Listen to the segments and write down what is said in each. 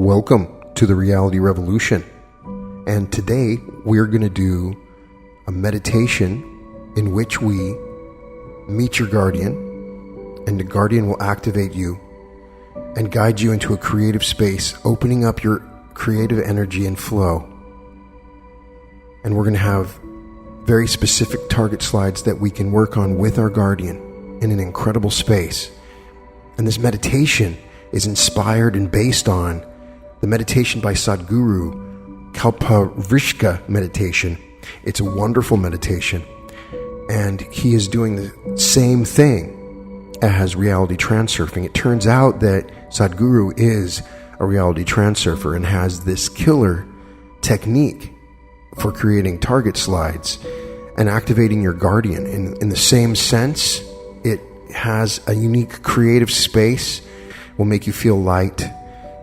Welcome to the Reality Revolution. And today we're going to do a meditation in which we meet your guardian, and the guardian will activate you and guide you into a creative space, opening up your creative energy and flow. And we're going to have very specific target slides that we can work on with our guardian in an incredible space. And this meditation is inspired and based on the meditation by Sadghuru, Kalpavriksha meditation. It's a wonderful meditation. And he is doing the same thing as reality transurfing. It turns out that Sadghuru is a reality transurfer and has this killer technique for creating target slides and activating your guardian. In the same sense, it has a unique creative space, will make you feel light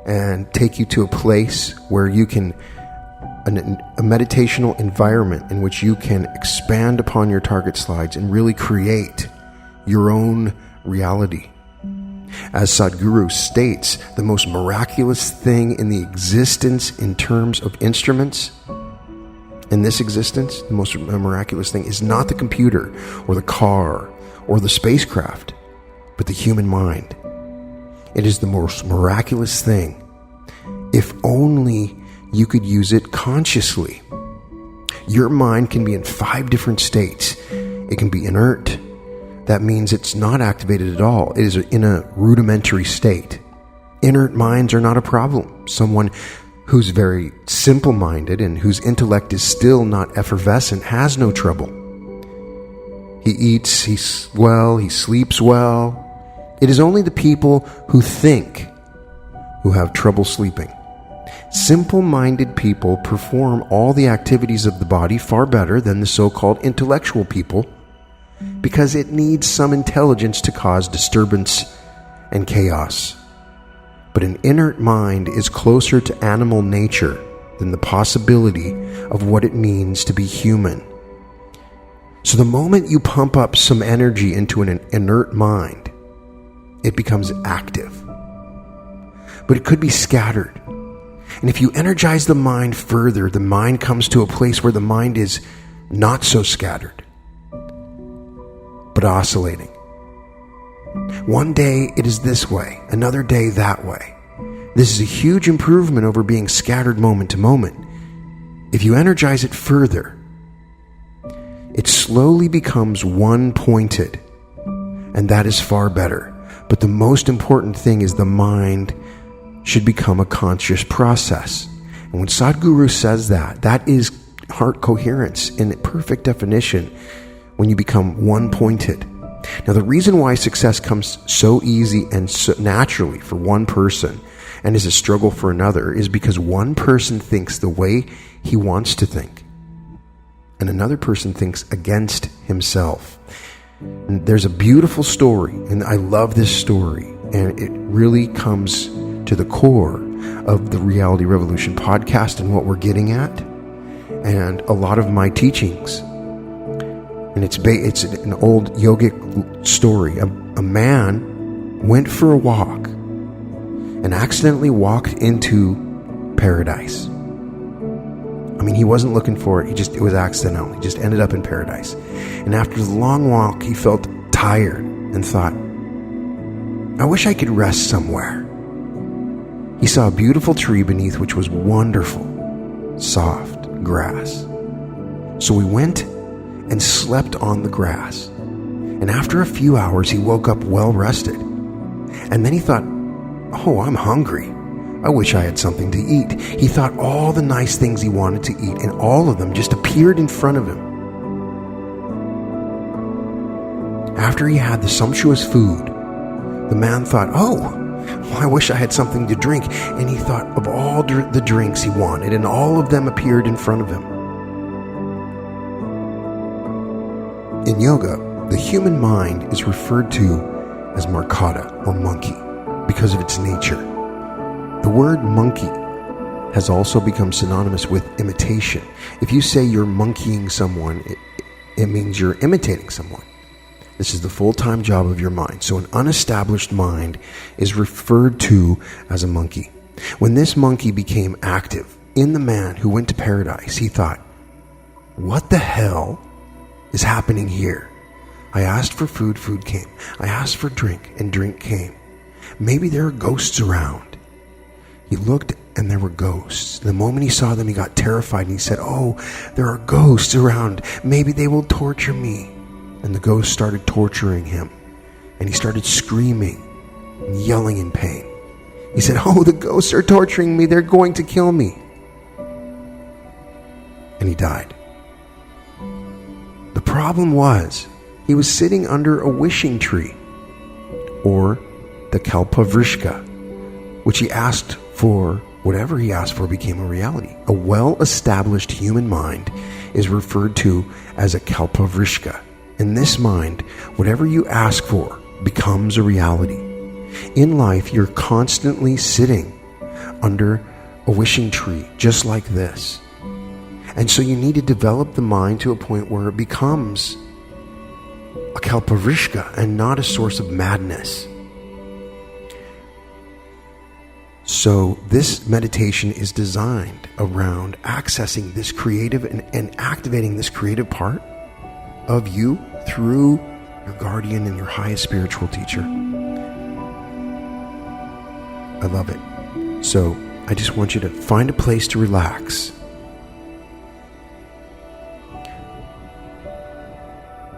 and take you to a place where you can, a meditational environment in which you can expand upon your target slides and really create your own reality. As Sadghuru states, the most miraculous thing in the existence in terms of instruments, in this existence, the most miraculous thing is not the computer or the car or the spacecraft, but the human mind. It is the most miraculous thing if only you could use it consciously. Your mind can be in 5 different states. It can be inert. That means it's not activated at all. It is in a rudimentary state. Inert minds are not a problem. Someone who's very simple-minded and whose intellect is still not effervescent has no trouble. He eats well, he sleeps well. It is only the people who think who have trouble sleeping. Simple-minded people perform all the activities of the body far better than the so-called intellectual people, because it needs some intelligence to cause disturbance and chaos. But an inert mind is closer to animal nature than the possibility of what it means to be human. So the moment you pump up some energy into an inert mind, it becomes active. But it could be scattered. And if you energize the mind further, the mind comes to a place where the mind is not so scattered, but oscillating. One day it is this way, another day that way. This is a huge improvement over being scattered moment to moment. If you energize it further, it slowly becomes one-pointed, and that is far better. But the most important thing is the mind should become a conscious process. And when Sadghuru says that is heart coherence in perfect definition when you become one-pointed. Now, the reason why success comes so easy and so naturally for one person and is a struggle for another is because one person thinks the way he wants to think, and another person thinks against himself. And there's a beautiful story, and I love this story, and it really comes to the core of the Reality Revolution podcast and what we're getting at, and a lot of my teachings. And it's an old yogic story. A man went for a walk and accidentally walked into paradise. I mean, he wasn't looking for it. It was accidental. He just ended up in paradise. And after the long walk, he felt tired and thought, I wish I could rest somewhere. He saw a beautiful tree beneath which was wonderful, soft grass. So he went and slept on the grass. And after a few hours, he woke up well rested. And then he thought, oh, I'm hungry. I wish I had something to eat. He thought all the nice things he wanted to eat, and all of them just appeared in front of him. After he had the sumptuous food, the man thought, oh, well, I wish I had something to drink. And he thought of all the drinks he wanted, and all of them appeared in front of him. In yoga, the human mind is referred to as markata, or monkey, because of its nature. The word monkey has also become synonymous with imitation. If you say you're monkeying someone, it means you're imitating someone. This is the full-time job of your mind. So an unestablished mind is referred to as a monkey. When this monkey became active in the man who went to paradise, he thought, what the hell is happening here? I asked for food, food came. I asked for drink, and drink came. Maybe there are ghosts around. He looked, and there were ghosts. The moment he saw them, he got terrified, and he said, oh, there are ghosts around. Maybe they will torture me. And the ghosts started torturing him, and he started screaming and yelling in pain. He said, oh, the ghosts are torturing me. They're going to kill me. And he died. The problem was, he was sitting under a wishing tree, or the Kalpavriksha, which he asked for. Whatever he asked for became a reality. A well-established human mind is referred to as a Kalpavriksha. In this mind, whatever you ask for becomes a reality. In life, you're constantly sitting under a wishing tree, just like this. And so you need to develop the mind to a point where it becomes a Kalpavriksha and not a source of madness. So this meditation is designed around accessing this creative and activating this creative part of you through your guardian and your highest spiritual teacher. I love it. So I just want you to find a place to relax.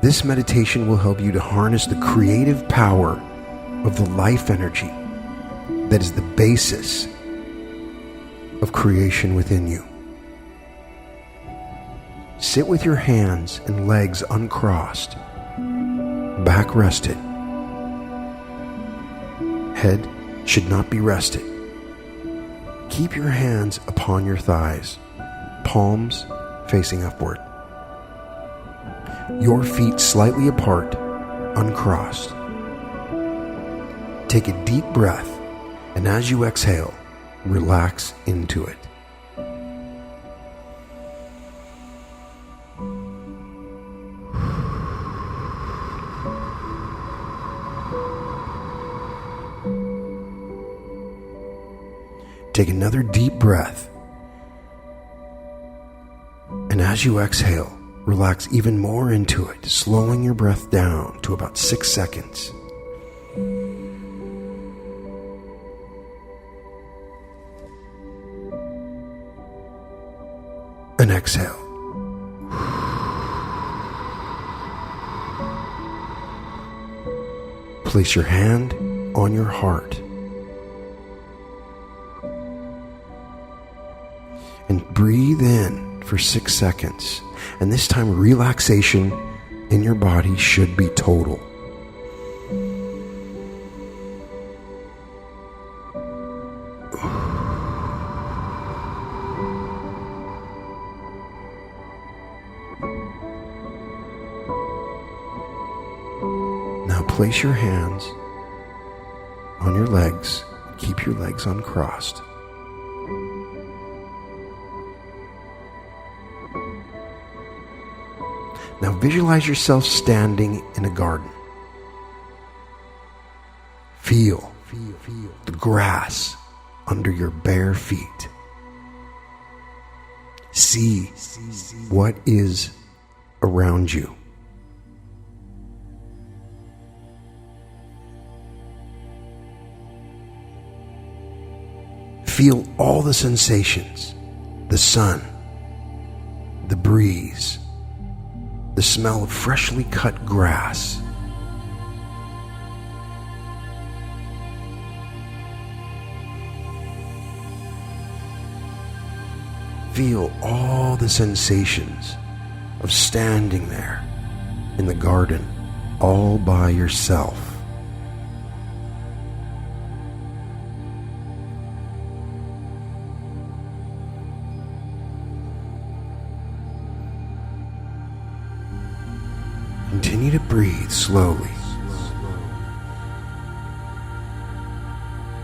This meditation will help you to harness the creative power of the life energy that is the basis of creation within you. Sit with your hands and legs uncrossed, back rested. Head should not be rested. Keep your hands upon your thighs, palms facing upward. Your feet slightly apart, uncrossed. Take a deep breath, and as you exhale, relax into it. Take another deep breath, and as you exhale, relax even more into it, slowing your breath down to about 6 seconds. And exhale. Place your hand on your heart and breathe in for 6 seconds. And this time, relaxation in your body should be total. Now place your hands on your legs. Keep your legs uncrossed. Now visualize yourself standing in a garden. Feel the grass under your bare feet. See what is around you. Feel all the sensations, the sun, the breeze, the smell of freshly cut grass. Feel all the sensations of standing there in the garden all by yourself. Continue to breathe slowly.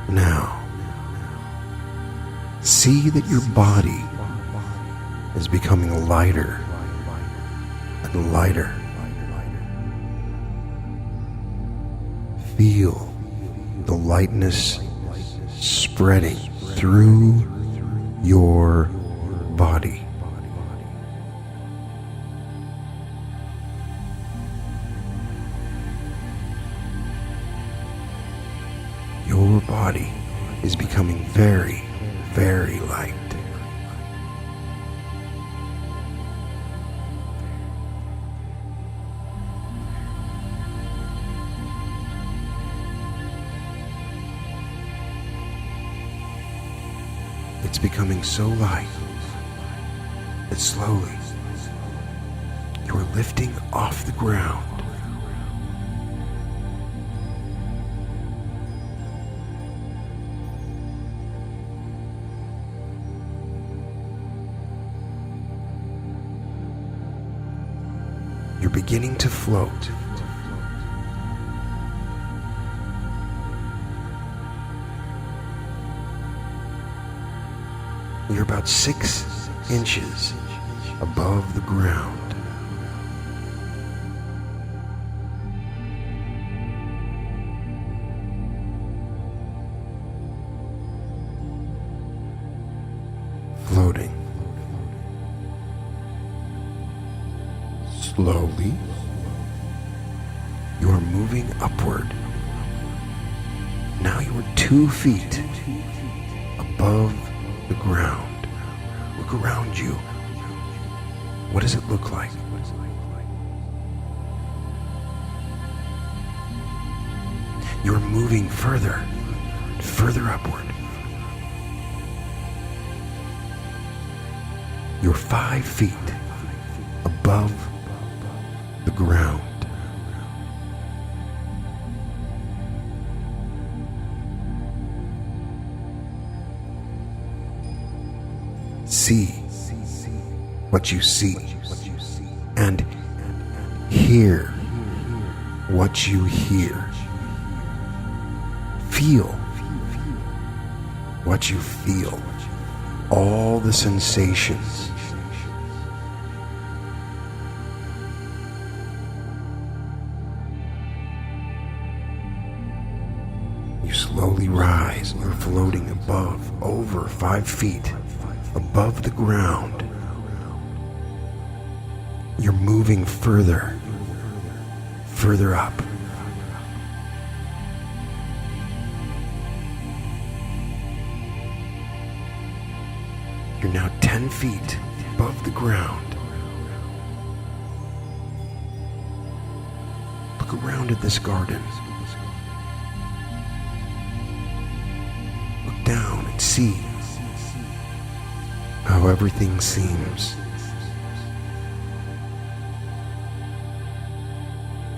Now, see that your body is becoming lighter and lighter. Feel the lightness spreading through your body. Your body is becoming very, very light. It's becoming so light that slowly you are lifting off the ground. You're beginning to float. You're about 6 inches above the ground. Floating. Slowly, you are moving upward. Now you are 2 feet above the ground. Look around you. What does it look like? You're moving further, further upward. You're 5 feet above the ground. See what you see, and hear what you hear. Feel what you feel. All the sensations. You slowly rise. You're floating above, over 5 feet above the ground. You're moving further, further up. You're now 10 feet above the ground. Look around at this garden. Look down and see how everything seems.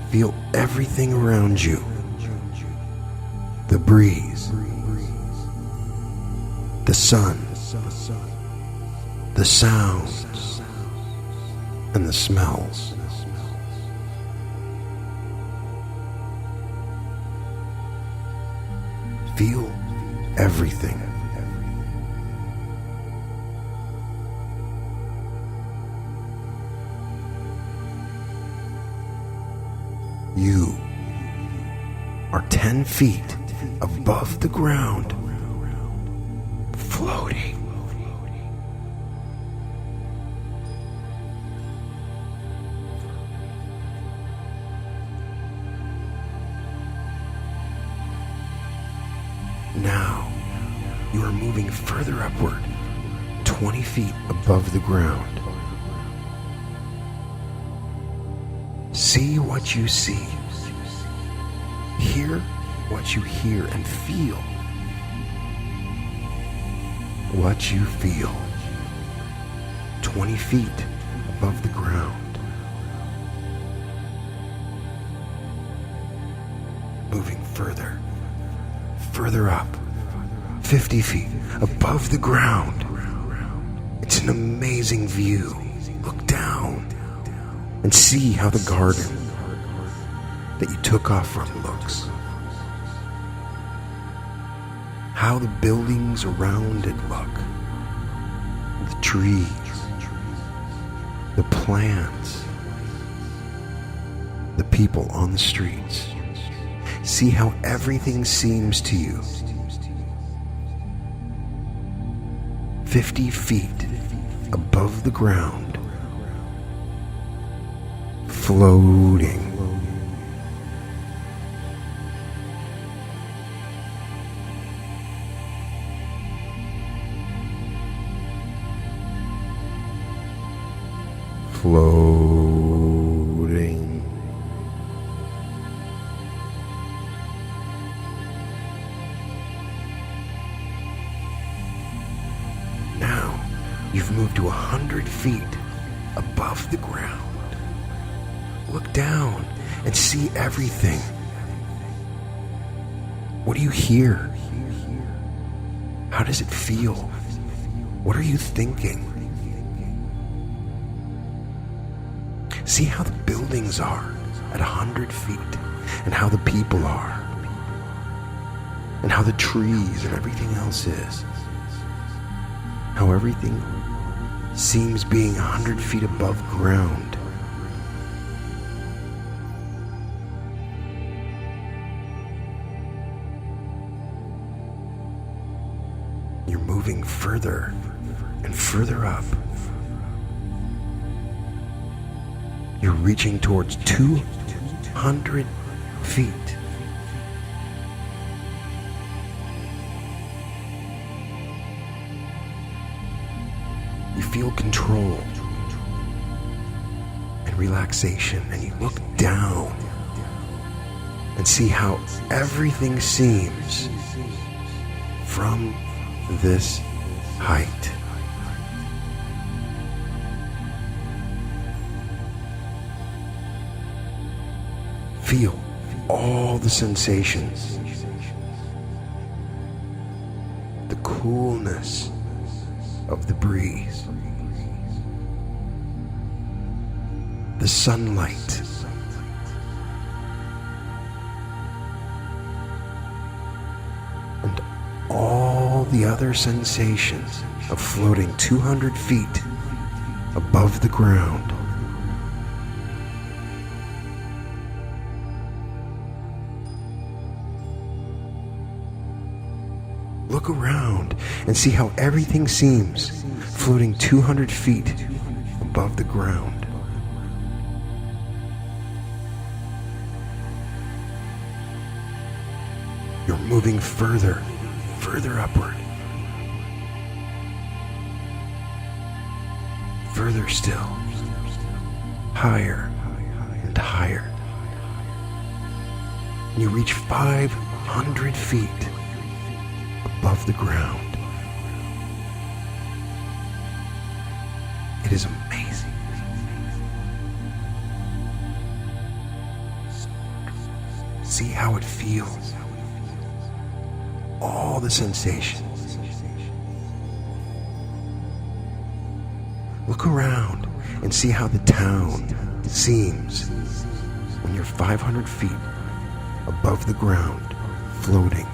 Feel everything around you. The breeze, the sun, the sounds, and the smells. Feel everything. You are 10 feet above the ground, floating. Now, you are moving further upward, 20 feet above the ground. See what you see. Hear what you hear, and feel what you feel. 20 feet above the ground. Moving further, further up. 50 feet above the ground. It's an amazing view. Look down and see how the garden that you took off from looks. How the buildings around it look. The trees, the plants, the people on the streets. See how everything seems to you 50 feet above the ground, floating. Floating. Now you've moved to 100 feet above the ground. Look down and see everything. What do you hear? How does it feel? What are you thinking? See how the buildings are at 100 feet, and how the people are, and how the trees and everything else is. How everything seems being 100 feet above ground. You're moving further and further up. You're reaching towards 200 feet. You feel control and relaxation, and you look down and see how everything seems from this height. Feel all the sensations, the coolness of the breeze, the sunlight, and all the other sensations of floating 200 feet above the ground. Look around and see how everything seems floating 200 feet above the ground. You're moving further upward. Further still. Higher and higher. You reach 500 feet above the ground. It is amazing. See how it feels. All the sensations. Look around and see how the town seems when you're 500 feet above the ground, floating.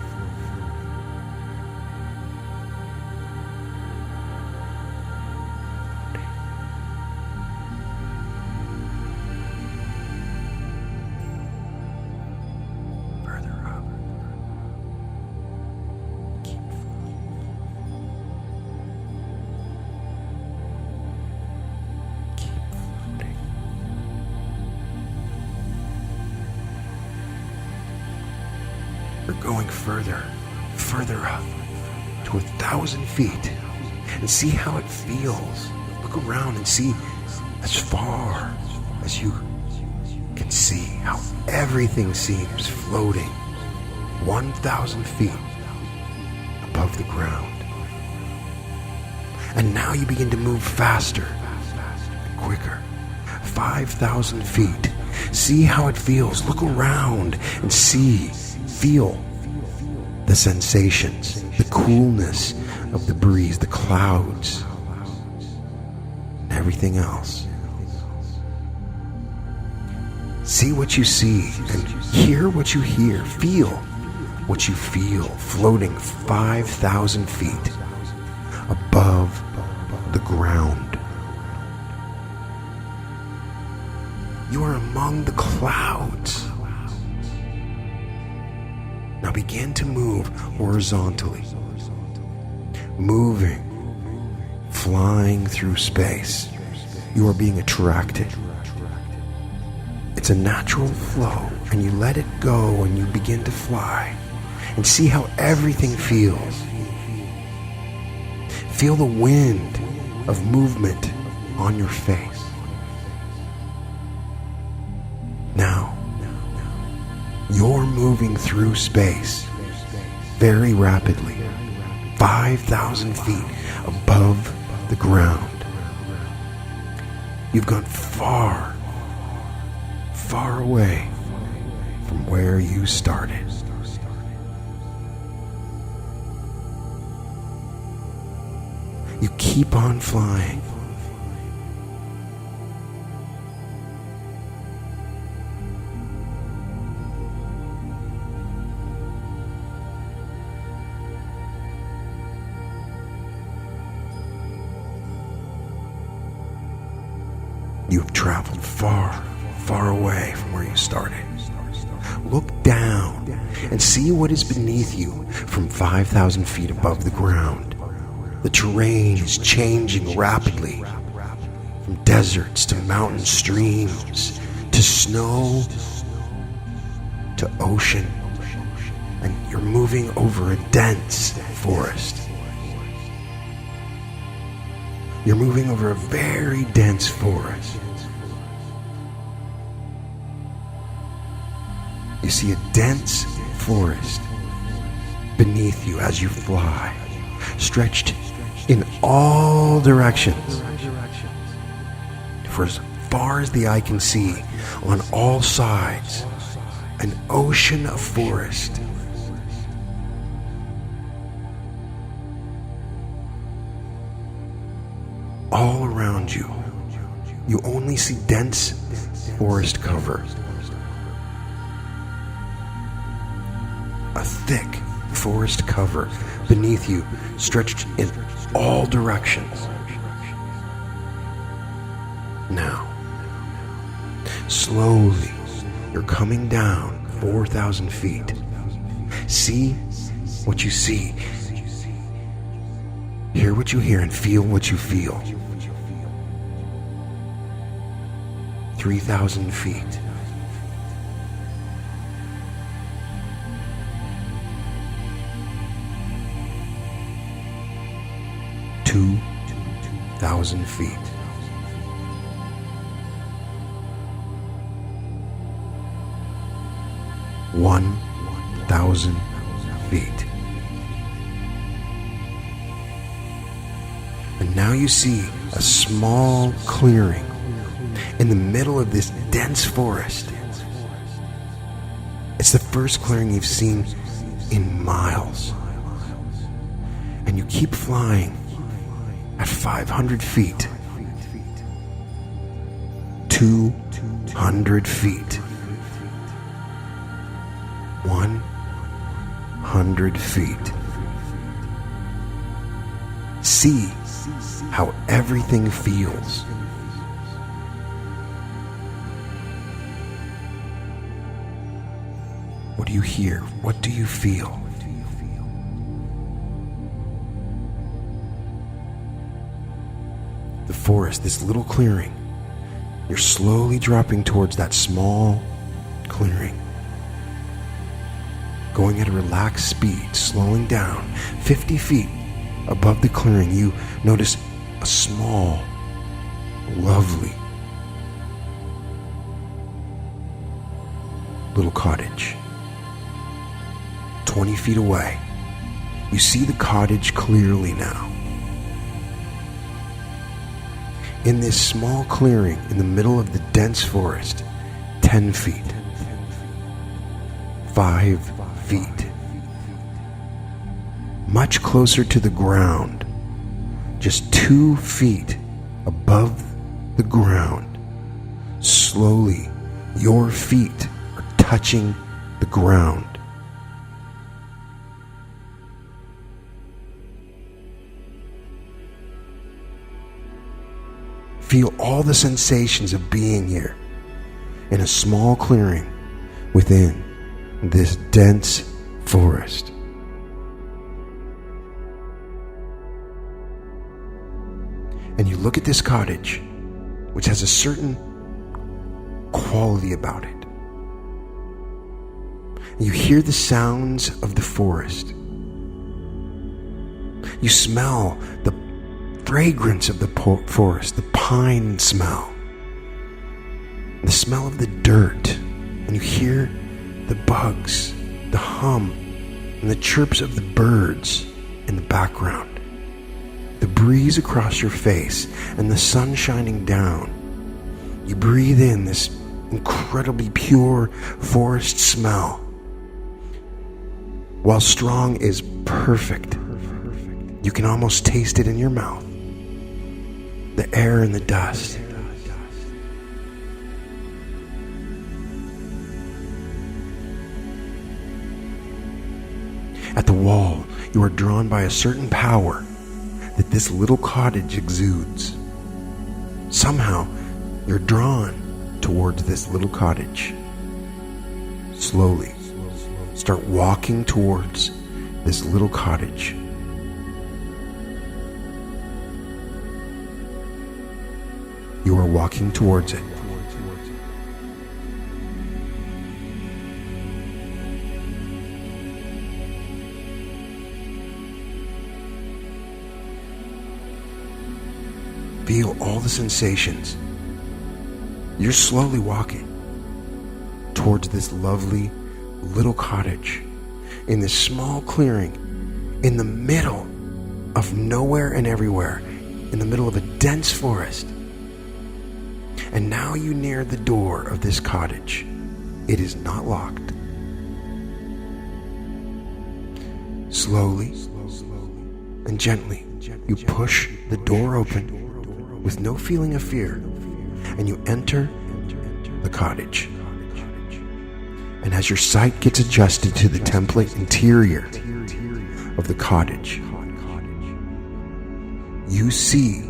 You're going further up to 1,000 feet and see how it feels. Look around and see as far as you can see how everything seems floating 1,000 feet above the ground. And now you begin to move faster and quicker. 5,000 feet. See how it feels. Look around and feel the sensations, the coolness of the breeze, the clouds, and everything else. See what you see and hear what you hear. Feel what you feel, floating 5,000 feet above the ground. You are among the clouds. Now begin to move horizontally, moving flying through space. You are being attracted. It's a natural flow, and you let it go and you begin to fly and see how everything feels. Feel the wind of movement on your face. Now, you're moving through space very rapidly, 5,000 feet above the ground. You've gone far, far away from where you started. You keep on flying. You have traveled far, far away from where you started. Look down and see what is beneath you from 5,000 feet above the ground. The terrain is changing rapidly, from deserts to mountain streams to snow to ocean, and you're moving over a dense forest. You're moving over a very dense forest. You see a dense forest beneath you as you fly, stretched in all directions. For as far as the eye can see, on all sides, an ocean of forest. All around you, you only see dense forest cover. A thick forest cover beneath you, stretched in all directions. Now, slowly, you're coming down 4,000 feet. See what you see. Hear what you hear and feel what you feel. 3,000 feet. Two 2,000 feet. One 1,000 feet. And now you see a small clearing in the middle of this dense forest. It's the first clearing you've seen in miles. And you keep flying at 500 feet. 200 feet. 100 feet. See how everything feels. What do you hear? What do you feel? The forest, this little clearing. You're slowly dropping towards that small clearing. Going at a relaxed speed, slowing down. 50 feet above the clearing, you notice a small, lovely little cottage. 20 feet away, you see the cottage clearly now. In this small clearing in the middle of the dense forest, 10 feet, 5 feet, much closer to the ground, just 2 feet above the ground. Slowly, your feet are touching the ground. Feel all the sensations of being here in a small clearing within this dense forest. And you look at this cottage, which has a certain quality about it. And you hear the sounds of the forest. You smell the fragrance of the forest, the pine smell, the smell of the dirt, and you hear the bugs, the hum, and the chirps of the birds in the background. The breeze across your face and the sun shining down. You breathe in this incredibly pure forest smell. While strong is perfect, you can almost taste it in your mouth. The air and the dust. At the wall, you are drawn by a certain power that this little cottage exudes. Somehow, you're drawn towards this little cottage. Slowly, start walking towards this little cottage. You are walking towards it. Feel all the sensations. You're slowly walking towards this lovely little cottage in this small clearing in the middle of nowhere and everywhere, in the middle of a dense forest. And now you near the door of this cottage. It is not locked. Slowly and gently, you push the door open with no feeling of fear, and you enter the cottage. And as your sight gets adjusted to the template interior of the cottage, you see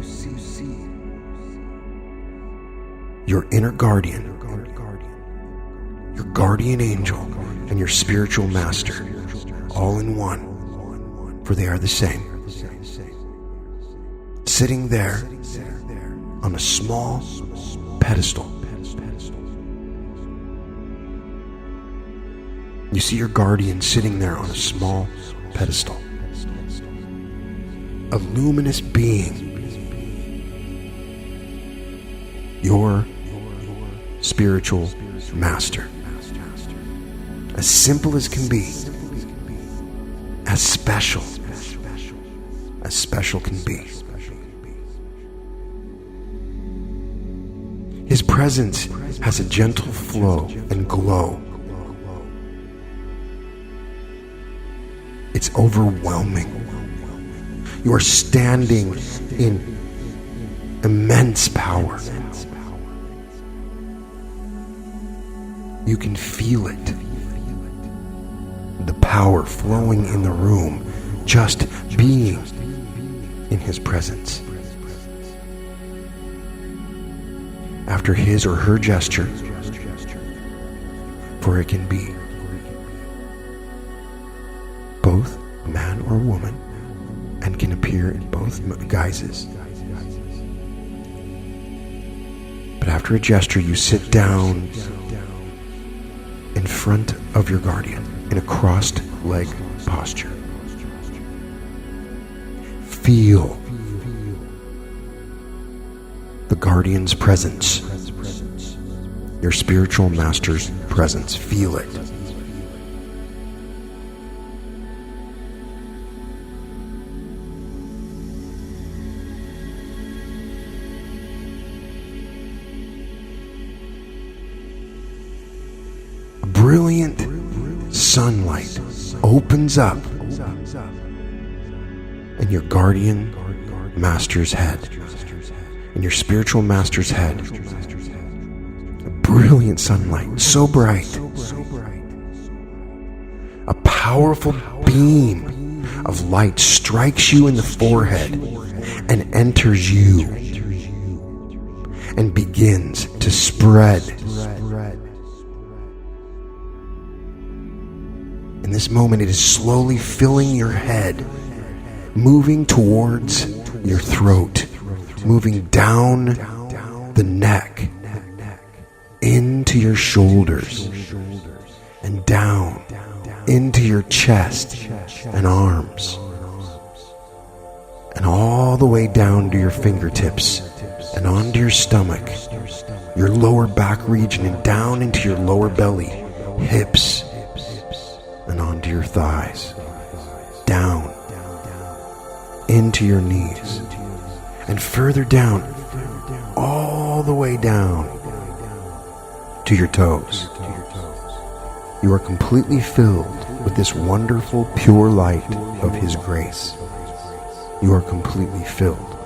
your inner guardian, your guardian angel, and your spiritual master, all in one, for they are the same. Sitting there on a small pedestal. You see your guardian sitting there on a small pedestal. A luminous being. Your spiritual master. As simple as can be. As special can be. His presence has a gentle flow and glow. It's overwhelming. You are standing in immense power. You can feel it. The power flowing in the room, just being in his presence. After his or her gesture, for it can be both man or woman and can appear in both guises. But after a gesture, you sit down in front of your guardian in a crossed leg posture. Feel the guardian's presence, your spiritual master's presence. Feel it. Brilliant sunlight opens up in your guardian master's head, in your spiritual master's head. Brilliant sunlight, so bright. A powerful beam of light strikes you in the forehead and enters you and begins to spread. In this moment, it is slowly filling your head, moving towards your throat, moving down the neck, into your shoulders, and down into your chest and arms, and all the way down to your fingertips and onto your stomach, your lower back region, and down into your lower belly, hips, and onto your thighs, down into your knees, and further down, all the way down to your toes. You are completely filled with this wonderful, pure light of His grace. You are completely filled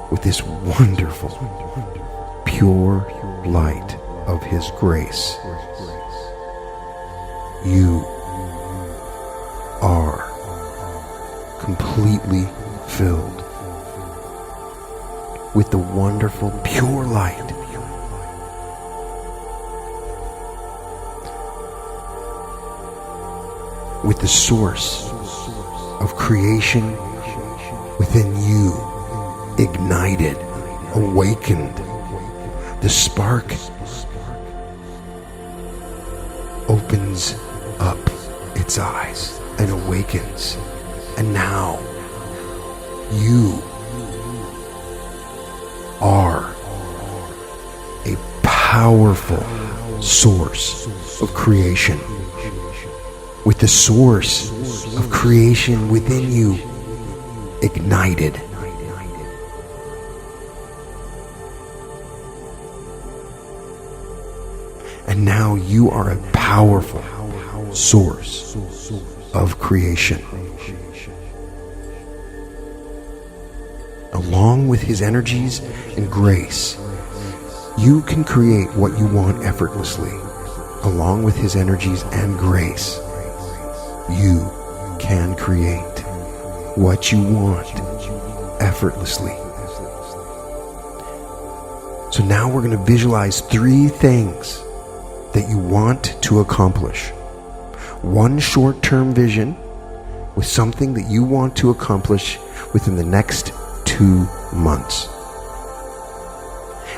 with this wonderful, pure light of His grace. You are completely filled with the wonderful, pure light with the source of creation within you, ignited, awakened. The spark opens up its eyes and awakens, and now you are a powerful source of creation, with the source of creation within you ignited. And now you are a powerful source of creation. Along with His energies and grace, you can create what you want effortlessly. Along with His energies and grace, you can create what you want effortlessly. So now we're going to visualize 3 things that you want to accomplish. 1 short-term vision with something that you want to accomplish within the next 2 months.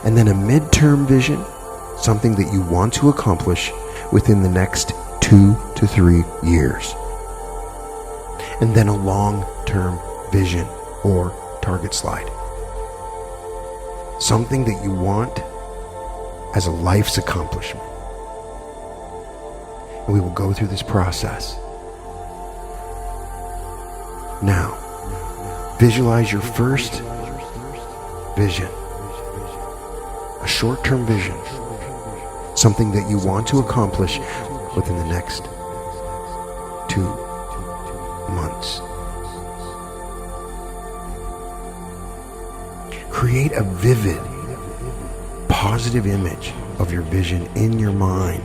And then a mid-term vision, something that you want to accomplish within the next 2 to 3 years. And then a long-term vision or target slide. Something that you want as a life's accomplishment. And we will go through this process. Now, visualize your first vision. A short-term vision. Something that you want to accomplish within the next 2 months. Create a vivid, positive image of your vision in your mind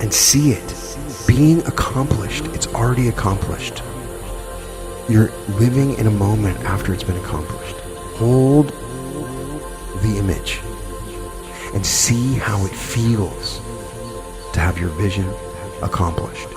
and see it being accomplished. It's already accomplished. You're living in a moment after it's been accomplished. Hold the image and see how it feels to have your vision accomplished.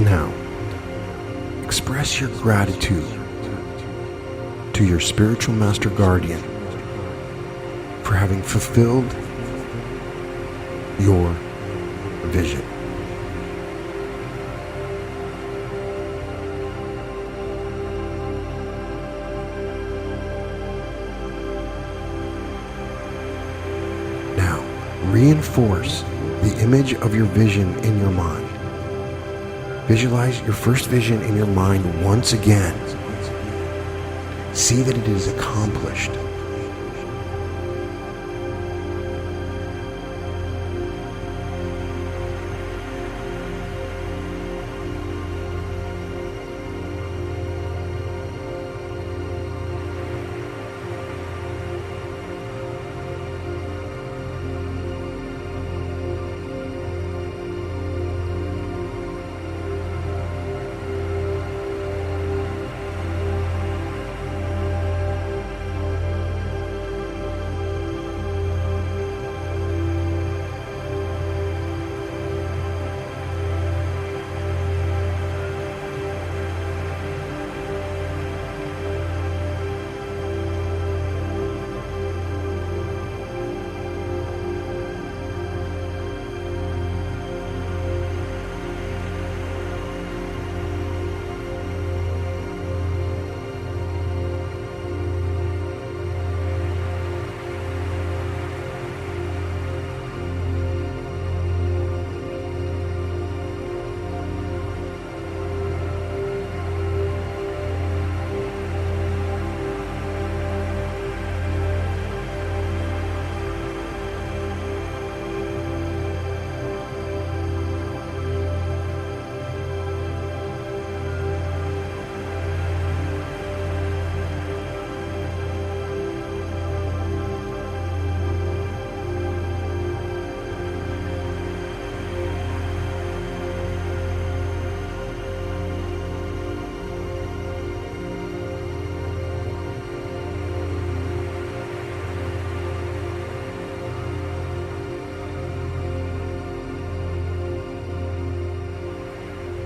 Now, express your gratitude to your spiritual master guardian for having fulfilled your vision. Now, reinforce the image of your vision in your mind. Visualize your first vision in your mind once again. See that it is accomplished.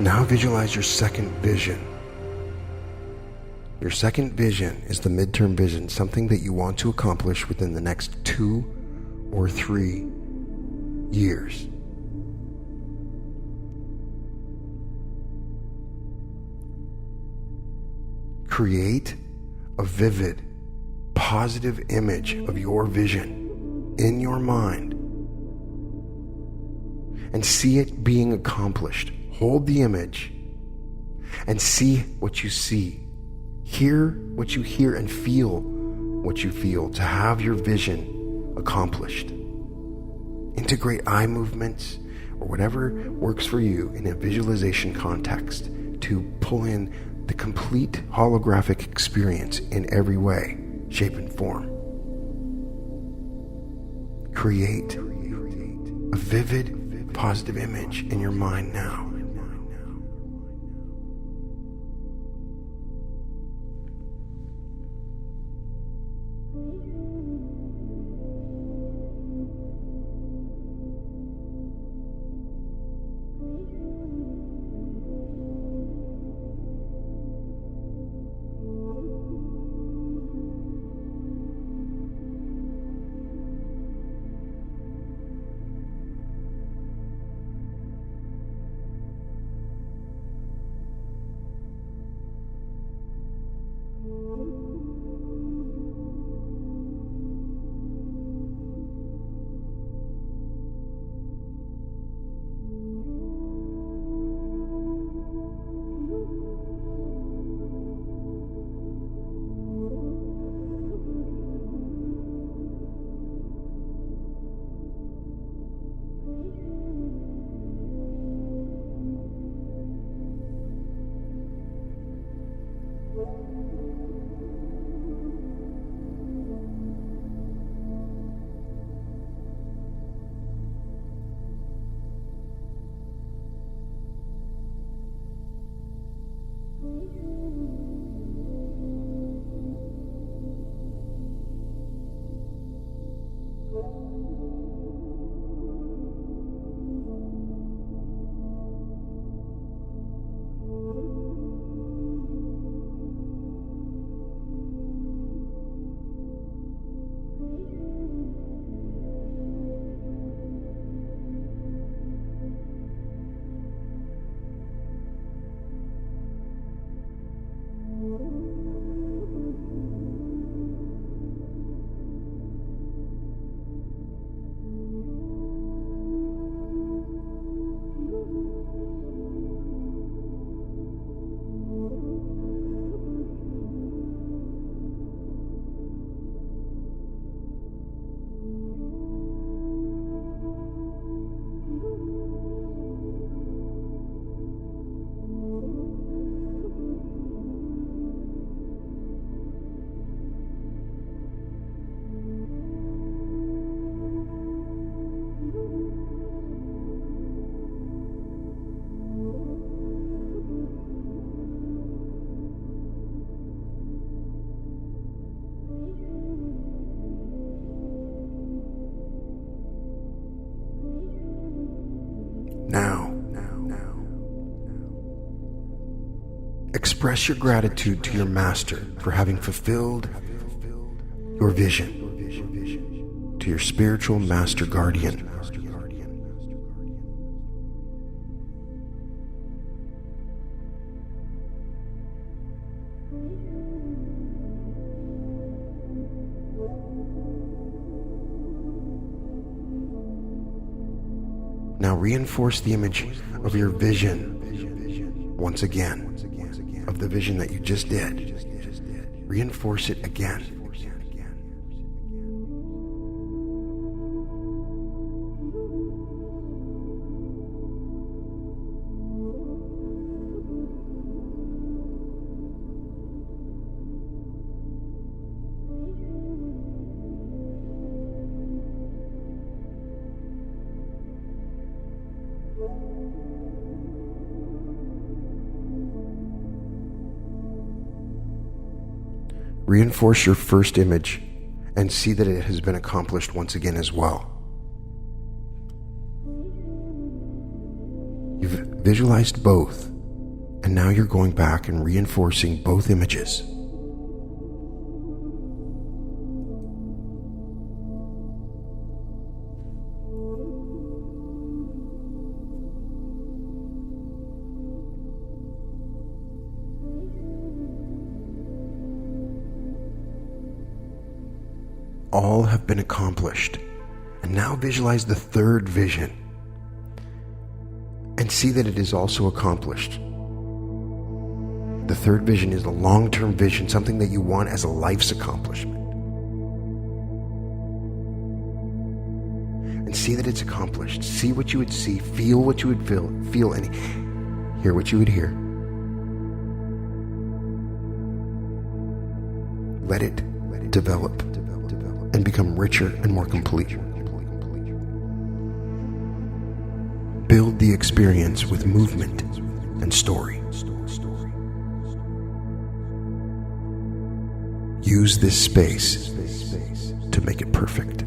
Now visualize your second vision. Your second vision is the midterm vision, something that you want to accomplish within the next 2 or 3 years. Create a vivid, positive image of your vision in your mind and see it being accomplished. Hold the image and see what you see. Hear what you hear and feel what you feel to have your vision accomplished. Integrate eye movements or whatever works for you in a visualization context to pull in the complete holographic experience in every way, shape, and form. Create a vivid, positive image in your mind now. Express your gratitude to your master for having fulfilled your vision, to your spiritual master guardian. Now reinforce the image of your vision once again, of the vision that you just did. Reinforce it again. Reinforce your first image and see that it has been accomplished once again as well. You've visualized both, and now you're going back and reinforcing both images. All have been accomplished. And now visualize the third vision and see that it is also accomplished. The third vision is a long-term vision, something that you want as a life's accomplishment. And see that it's accomplished. See what you would see, feel what you would feel, and hear what you would hear. Let it develop and become richer and more complete. Build the experience with movement and story. Use this space to make it perfect.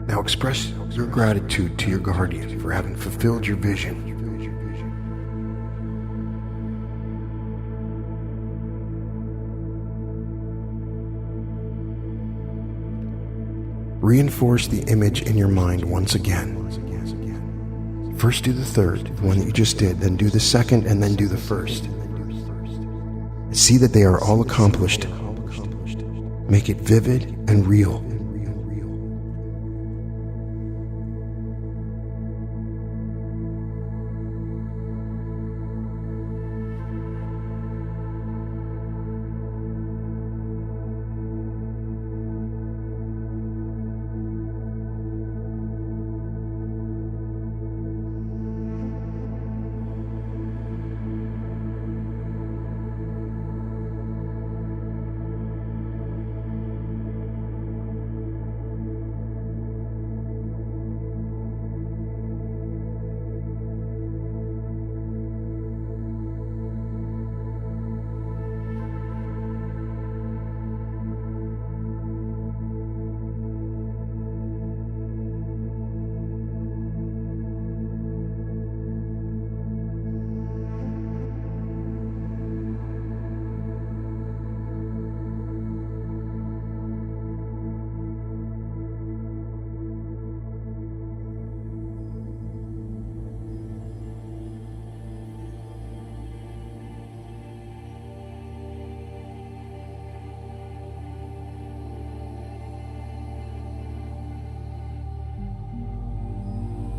Now express your gratitude to your guardian for having fulfilled your vision. Reinforce the image in your mind once again. First do the third, the one that you just did, then do the second, and then do the first. See that they are all accomplished. Make it vivid and real.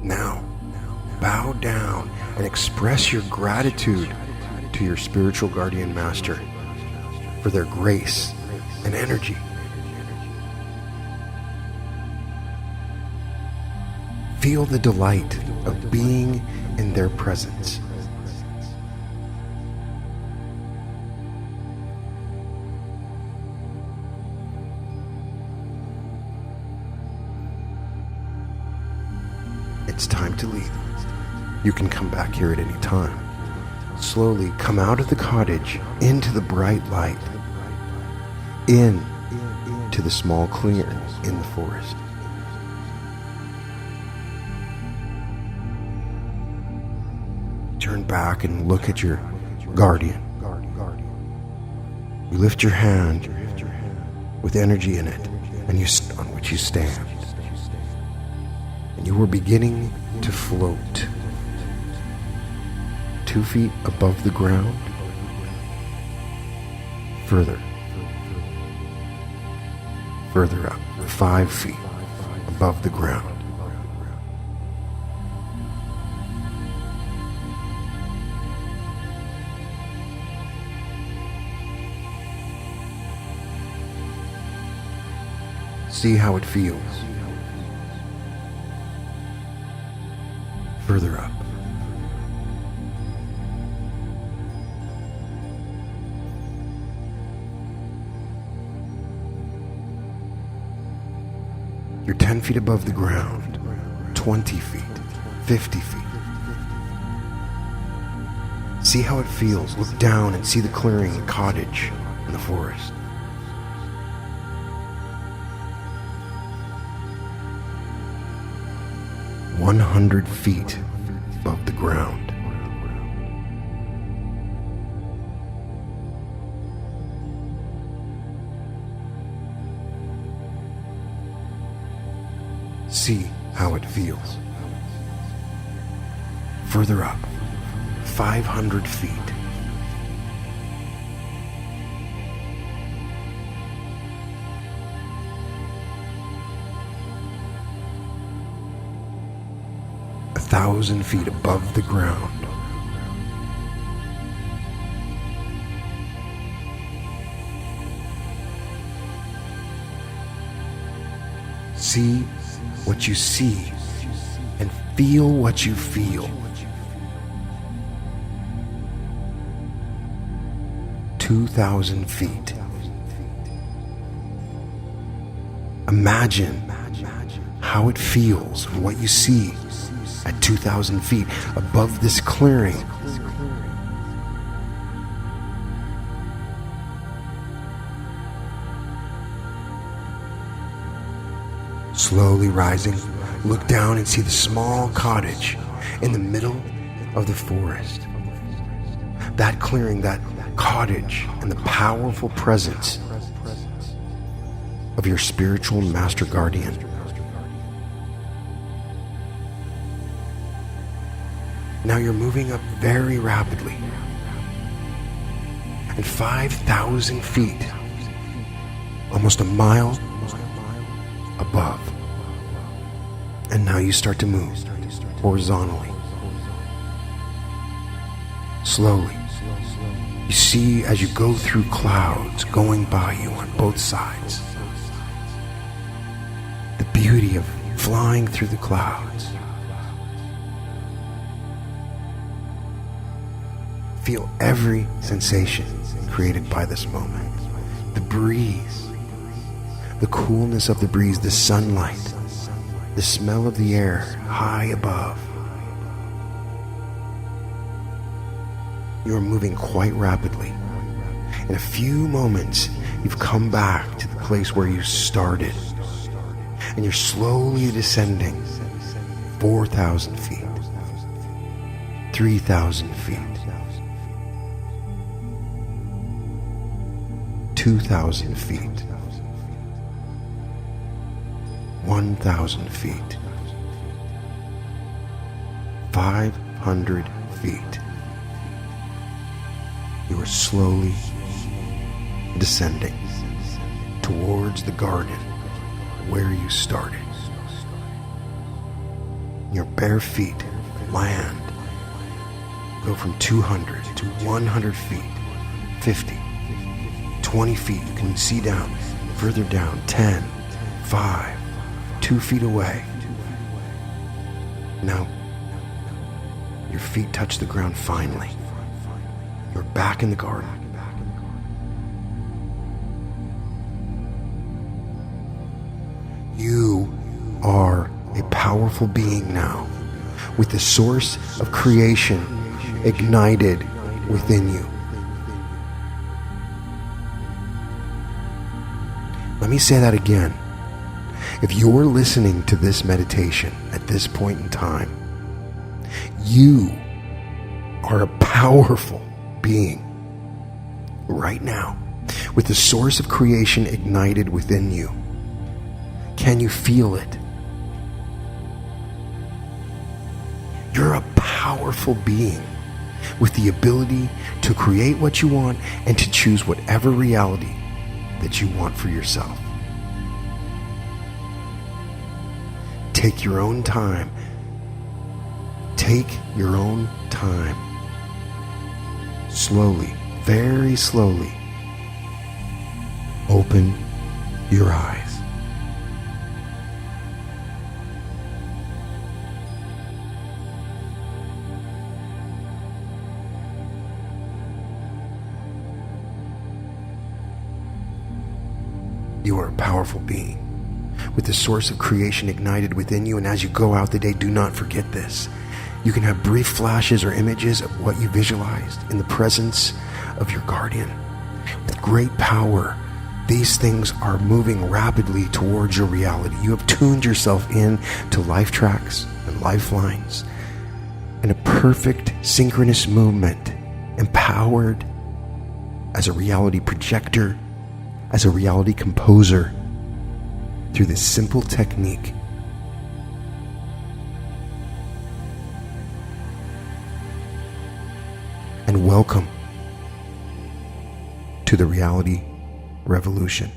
Now, bow down and express your gratitude to your spiritual guardian master for their grace and energy. Feel the delight of being in their presence. It's time to leave. You can come back here at any time. Slowly come out of the cottage into the bright light, into the small clearing in the forest. Turn back and look at your guardian. You lift your hand with energy in it, and on which you stand. And you are beginning to float 2 feet above the ground, further up, 5 feet above the ground. See how it feels. Further up. You're 10 feet above the ground, 20 feet, 50 feet. See how it feels. Look down and see the clearing, the cottage, and the forest. "100 feet above the ground. See how it feels. Further up, 500 feet. A 1,000 feet above the ground. See what you see and feel what you feel. 2,000 feet. Imagine how it feels and what you see at 2,000 feet above this clearing. Slowly rising, look down and see the small cottage in the middle of the forest. That clearing, that cottage, and the powerful presence of your spiritual master guardian. Now you're moving up very rapidly, and 5,000 feet, almost a mile above. And now you start to move horizontally. Slowly. You see as you go through clouds going by you on both sides. The beauty of flying through the clouds. Feel every sensation created by this moment. The breeze, the coolness of the breeze, the sunlight, the smell of the air high above. You are moving quite rapidly. In a few moments, you've come back to the place where you started, and you're slowly descending 4,000 feet, 3,000 feet, 2,000 feet, 1,000 feet, 500 feet. You are slowly descending towards the garden where you started. Your bare feet land, go from 200 to 100 feet, 50, 20 feet. You can see down, further down, 10, 5, 2 feet away. Now, your feet touch the ground finally. You're back in the garden. You are a powerful being now, with the source of creation ignited within you. Let me say that again. If you're listening to this meditation at this point in time, you are a powerful being right now, with the source of creation ignited within you. Can you feel it? You're a powerful being with the ability to create what you want and to choose whatever reality that you want for yourself. Take your own time. Take your own time. Slowly, very slowly, open your eyes. You are a powerful being with the source of creation ignited within you, and as you go out the day, do not forget this. You can have brief flashes or images of what you visualized in the presence of your guardian. With great power, these things are moving rapidly towards your reality. You have tuned yourself in to life tracks and lifelines in a perfect synchronous movement, empowered as a reality projector, as a reality composer, through this simple technique. And welcome to the reality revolution.